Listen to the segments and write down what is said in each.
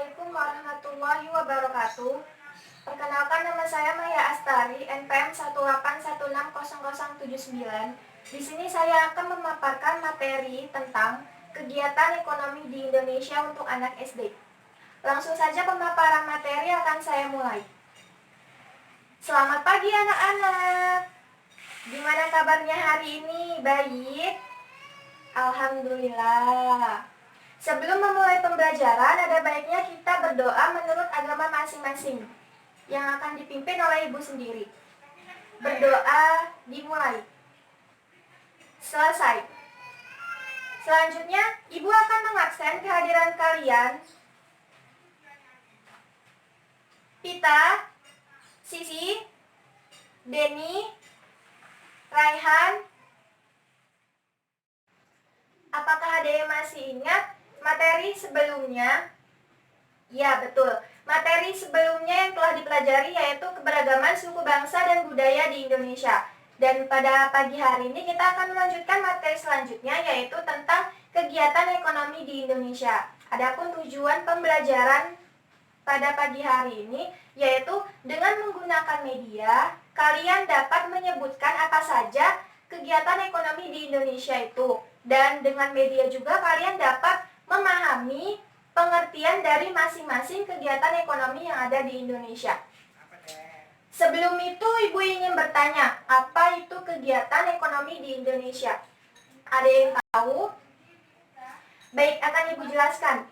Assalamualaikum warahmatullahi wabarakatuh. Perkenalkan, nama saya Maya Astari, NPM 181600079. Di sini saya akan memaparkan materi tentang kegiatan ekonomi di Indonesia untuk anak SD. Langsung saja pemaparan materi akan saya mulai. Selamat pagi anak-anak. Gimana kabarnya hari ini? Baik? Alhamdulillah. Sebelum memulai pembelajaran, ada baiknya kita berdoa menurut agama masing-masing yang akan dipimpin oleh ibu sendiri. Berdoa dimulai. Selesai. Selanjutnya, ibu akan mengabsen kehadiran kalian. Pita, Sisi, Denny, Raihan. Apakah ada yang masih ingat materi sebelumnya? Ya, betul. Materi sebelumnya yang telah dipelajari yaitu keberagaman suku bangsa dan budaya di Indonesia. Dan pada pagi hari ini kita akan melanjutkan materi selanjutnya yaitu tentang kegiatan ekonomi di Indonesia. Adapun tujuan pembelajaran pada pagi hari ini yaitu dengan menggunakan media, kalian dapat menyebutkan apa saja kegiatan ekonomi di Indonesia itu. Dan dengan media juga kalian dapat memahami pengertian dari masing-masing kegiatan ekonomi yang ada di Indonesia. Sebelum itu, Ibu ingin bertanya, apa itu kegiatan ekonomi di Indonesia? Ada yang tahu? Baik, akan Ibu jelaskan.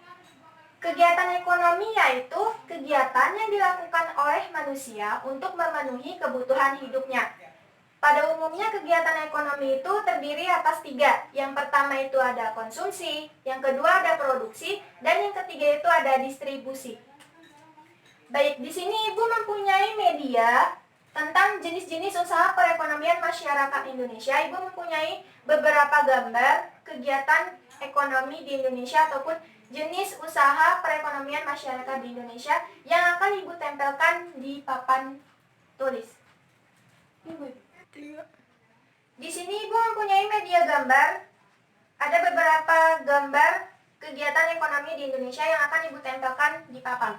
Kegiatan ekonomi yaitu kegiatan yang dilakukan oleh manusia untuk memenuhi kebutuhan hidupnya. Pada umumnya kegiatan ekonomi itu terdiri atas 3. Yang pertama itu ada konsumsi, yang kedua ada produksi, dan yang ketiga itu ada distribusi. Baik, di sini Ibu mempunyai media tentang jenis-jenis usaha perekonomian masyarakat Indonesia. Ibu mempunyai beberapa gambar kegiatan ekonomi di Indonesia ataupun jenis usaha perekonomian masyarakat di Indonesia yang akan Ibu tempelkan di papan tulis. Di sini Ibu mempunyai media gambar. Ada beberapa gambar kegiatan ekonomi di Indonesia yang akan Ibu tempelkan di papan.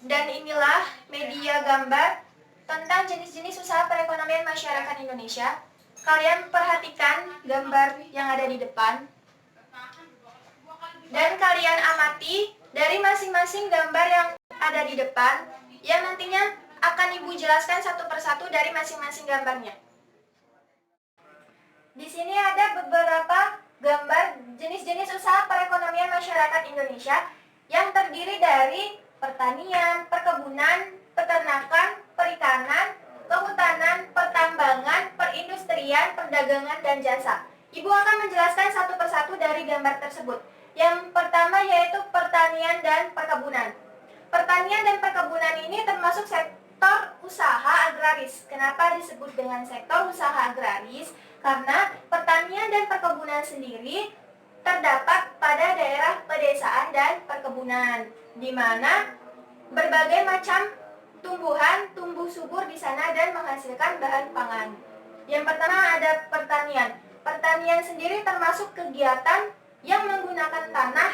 Dan inilah media gambar tentang jenis-jenis usaha perekonomian masyarakat Indonesia. Kalian perhatikan gambar yang ada di depan. Dan kalian amati dari masing-masing gambar yang ada di depan, yang nantinya akan Ibu jelaskan satu persatu dari masing-masing gambarnya. Di sini ada beberapa gambar jenis-jenis usaha perekonomian masyarakat Indonesia yang terdiri dari pertanian, perkebunan, peternakan, perikanan, kehutanan, pertambangan, perindustrian, perdagangan, dan jasa. Ibu akan menjelaskan satu persatu dari gambar tersebut. Yang pertama yaitu pertanian dan perkebunan. Pertanian dan perkebunan ini termasuk sektor usaha agraris. Kenapa disebut dengan sektor usaha agraris? Karena pertanian dan perkebunan sendiri terdapat pada daerah pedesaan dan perkebunan, di mana berbagai macam tumbuhan tumbuh subur di sana dan menghasilkan bahan pangan. Yang pertama ada pertanian. Pertanian sendiri termasuk kegiatan yang menggunakan tanah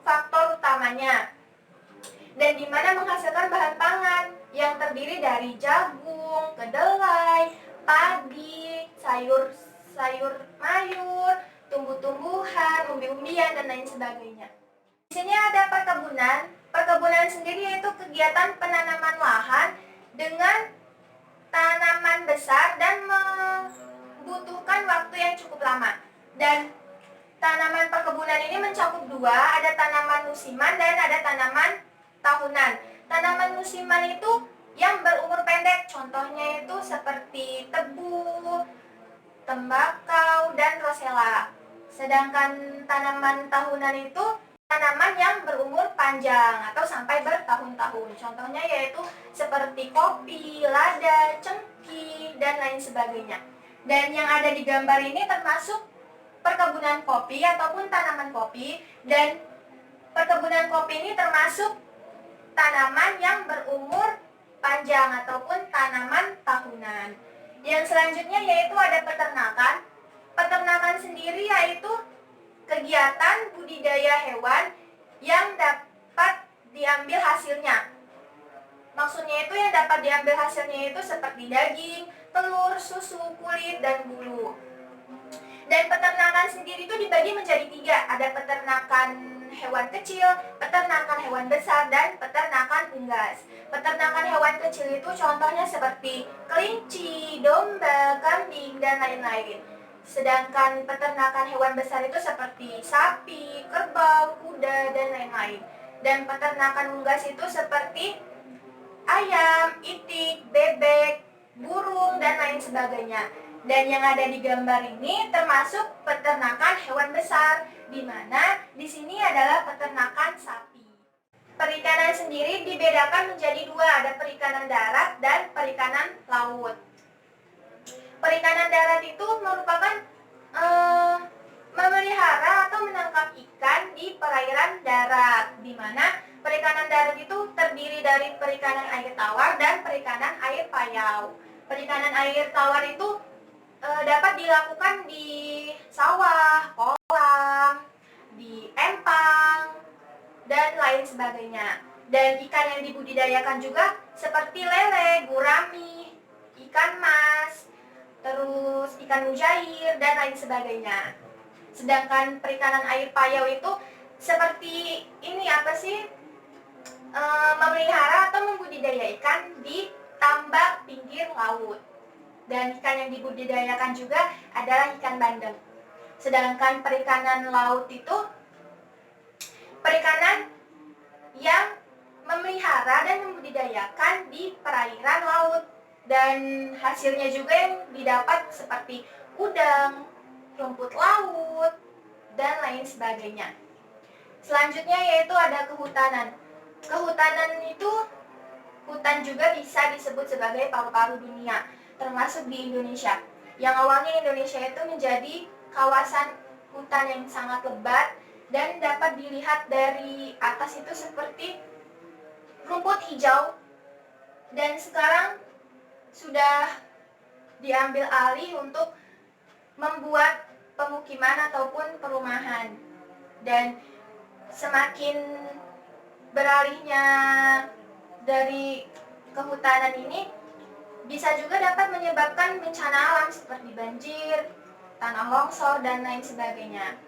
faktor utamanya, dan di mana menghasilkan bahan pangan yang terdiri dari jagung, kedelai, padi, sayur mayur, tumbuh-tumbuhan, umbi-umbian, dan lain sebagainya. Di sini ada perkebunan. Perkebunan sendiri yaitu kegiatan penanaman lahan dengan tanaman besar dan membutuhkan waktu yang cukup lama. Dan tanaman perkebunan ini mencakup 2, ada tanaman musiman dan ada tanaman tahunan. Tanaman musiman itu yang berumur pendek, contohnya itu seperti tebu, tembakau, dan rosella. Sedangkan tanaman tahunan itu tanaman yang berumur panjang atau sampai bertahun-tahun. Contohnya yaitu seperti kopi, lada, cengkih, dan lain sebagainya. Dan yang ada di gambar ini termasuk perkebunan kopi ataupun tanaman kopi, dan perkebunan kopi ini termasuk tanaman yang berumur panjang ataupun tanaman tahunan. Yang selanjutnya yaitu ada peternakan. Peternakan sendiri yaitu kegiatan budidaya hewan yang dapat diambil hasilnya. Maksudnya itu yang dapat diambil hasilnya itu seperti daging, telur, susu, kulit, dan bulu. Dan peternakan sendiri itu dibagi menjadi 3. Ada peternakan hewan kecil, peternakan hewan besar, dan peternakan unggas. Peternakan hewan kecil itu contohnya seperti kelinci, domba, kambing, dan lain-lain. Sedangkan peternakan hewan besar itu seperti sapi, kerbau, kuda, dan lain-lain. Dan peternakan unggas itu seperti ayam, itik, bebek, burung, dan lain sebagainya. Dan yang ada di gambar ini termasuk peternakan hewan besar, di mana di sini adalah peternakan sapi. Perikanan sendiri dibedakan menjadi 2, ada perikanan darat dan perikanan laut. Perikanan darat itu merupakan memelihara atau menangkap ikan di perairan darat, di mana perikanan darat itu terdiri dari perikanan air tawar dan perikanan air payau. Perikanan air tawar itu dapat dilakukan di sawah, kolam, di empang, dan lain sebagainya. Dan ikan yang dibudidayakan juga seperti lele, gurami, ikan mas, terus ikan mujair, dan lain sebagainya. Sedangkan perikanan air payau itu seperti ini memelihara atau membudidaya ikan di tambak pinggir laut. Dan ikan yang dibudidayakan juga adalah ikan bandeng. Sedangkan perikanan laut itu perikanan yang memelihara dan membudidayakan di perairan laut. Dan hasilnya juga yang didapat seperti udang, rumput laut, dan lain sebagainya. Selanjutnya yaitu ada kehutanan. Kehutanan itu, hutan juga bisa disebut sebagai paru-paru dunia, termasuk di Indonesia. Yang awalnya Indonesia itu menjadi kawasan hutan yang sangat lebat dan dapat dilihat dari atas itu seperti rumput hijau, dan sekarang sudah diambil alih untuk membuat pemukiman ataupun perumahan. Dan semakin beralihnya dari kehutanan ini bisa juga dapat menyebabkan bencana alam seperti banjir, tanah longsor, dan lain sebagainya.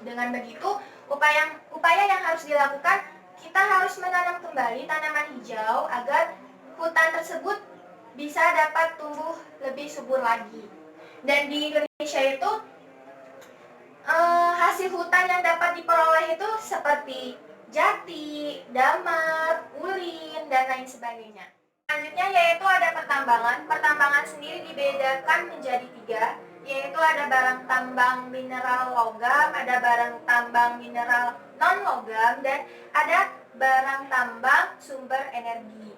Dengan begitu, upaya yang harus dilakukan, kita harus menanam kembali tanaman hijau agar hutan tersebut bisa dapat tumbuh lebih subur lagi. Dan di Indonesia itu hasil hutan yang dapat diperoleh itu seperti jati, damar, ulin, dan lain sebagainya. Selanjutnya yaitu ada pertambangan. Pertambangan sendiri dibedakan menjadi 3, yaitu ada barang tambang mineral logam, ada barang tambang mineral non-logam, dan ada barang tambang sumber energi.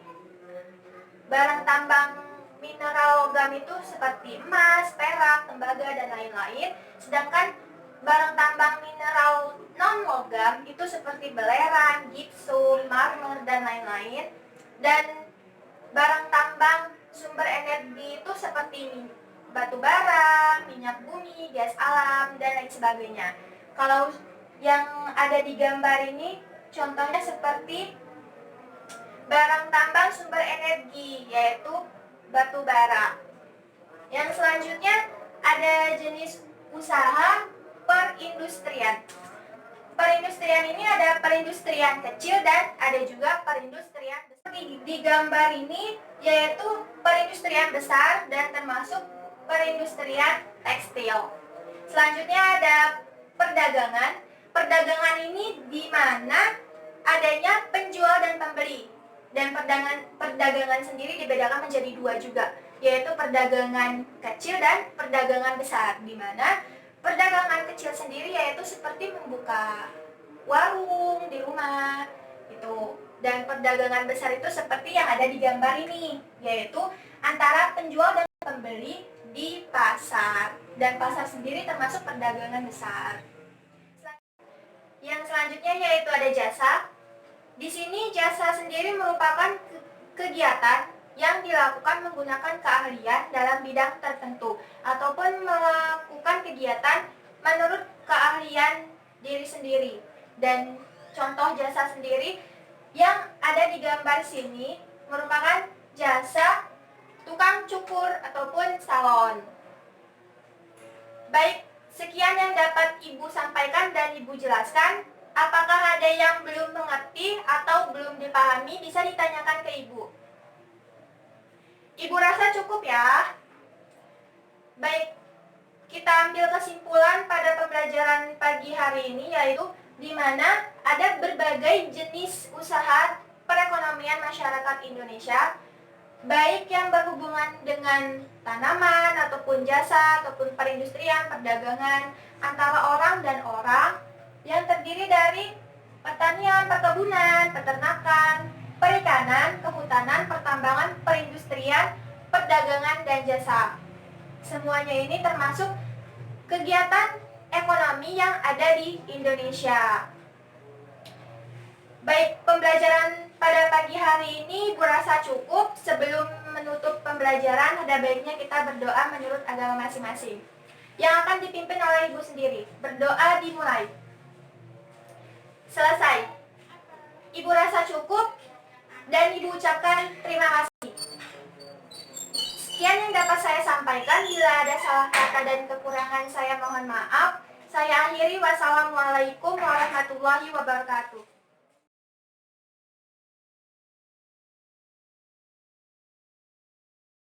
Barang tambang mineral logam itu seperti emas, perak, tembaga, dan lain-lain. Sedangkan barang tambang mineral non-logam itu seperti belerang, gipsum, marmer, dan lain-lain. Dan barang tambang sumber energi itu seperti batu bara, minyak bumi, gas alam, dan lain sebagainya. Kalau yang ada di gambar ini contohnya seperti barang tambang sumber energi, yaitu batu bara. Yang selanjutnya ada jenis usaha perindustrian. Perindustrian ini ada perindustrian kecil dan ada juga perindustrian besar. Di gambar ini yaitu perindustrian besar dan termasuk perindustrian tekstil. Selanjutnya ada perdagangan. Perdagangan ini di mana adanya penjual dan pembeli. Dan perdagangan sendiri dibedakan menjadi 2 juga, yaitu perdagangan kecil dan perdagangan besar, di mana perdagangan kecil sendiri yaitu seperti membuka warung di rumah itu, dan perdagangan besar itu seperti yang ada di gambar ini, yaitu antara penjual dan pembeli di pasar, dan pasar sendiri termasuk perdagangan besar. Yang selanjutnya yaitu ada jasa. Di sini jasa sendiri merupakan kegiatan yang dilakukan menggunakan keahlian dalam bidang tertentu ataupun melakukan kegiatan menurut keahlian diri sendiri. Dan contoh jasa sendiri yang ada di gambar sini merupakan jasa tukang cukur ataupun salon. Baik, sekian yang dapat Ibu sampaikan dan Ibu jelaskan. Apakah ada yang belum mengerti atau belum dipahami, bisa ditanyakan ke Ibu. Ibu rasa cukup ya? Baik, kita ambil kesimpulan pada pembelajaran pagi hari ini, yaitu di mana ada berbagai jenis usaha perekonomian masyarakat Indonesia, baik yang berhubungan dengan tanaman, ataupun jasa, ataupun perindustrian, perdagangan antara orang dan orang, yang terdiri dari pertanian, perkebunan, peternakan, perikanan, kehutanan, pertambangan, perindustrian, perdagangan, dan jasa. Semuanya ini termasuk kegiatan ekonomi yang ada di Indonesia. Baik, pembelajaran pada pagi hari ini Ibu rasa cukup. Sebelum menutup pembelajaran, ada baiknya kita berdoa menurut agama masing-masing, yang akan dipimpin oleh Ibu sendiri. Berdoa dimulai. Selesai. Ibu rasa cukup dan Ibu ucapkan terima kasih. Sekian yang dapat saya sampaikan. Bila ada salah kata dan kekurangan, saya mohon maaf. Saya akhiri. Wassalamualaikum warahmatullahi wabarakatuh.